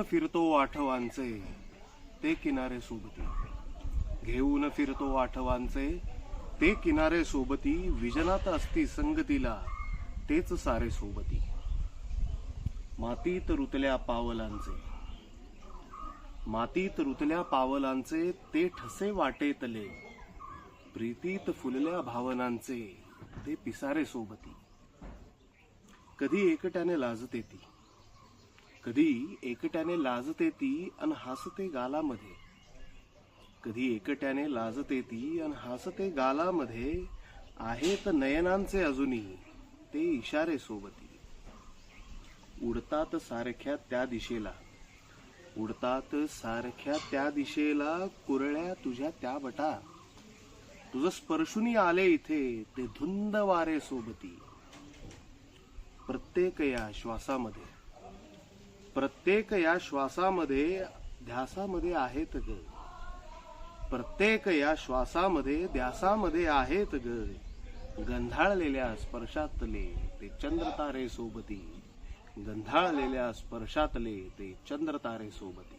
फिरतो आठवांचे ते किनारे सोबती, घेऊन फिरतो आठवांचे ते किनारे सोबती, विजनात असती संगतीला तेच सारे सोबती. मातीत रुतल्या पावलांचे, मातीत रुतल्या पावलांचे ते ठसे वाटेतले, प्रीतीत फुलल्या भावनांचे ते पिसारे सोबती. कधी एकट्याने लाजते ती, कधी एकट्याने लाजते ती अन हसते गालामध्ये, कधी एकट्याने लाजते ती अन हसते गालामध्ये, आहेत नयनांचे अजूनी ते इशारे सोबती. उडतात सारख्या त्या दिशेला, उडतात सारख्या त्या दिशेला, कुरळ्या तुझ्या त्या बटा, तुझ स्पर्शुनी आले इथे ते धुंद वारे सोबती. प्रत्येक या श्वासामध्ये, प्रत्येक या श्वासामध्ये ध्यासामध्ये आहेत ग, प्रत्येक या श्वासामध्ये ध्यासामध्ये आहेत ग, गंधाळलेल्या स्पर्शातले ते चंद्रतारे सोबती, गंधाळलेल्या स्पर्शातले ते चंद्रतारे सोबती.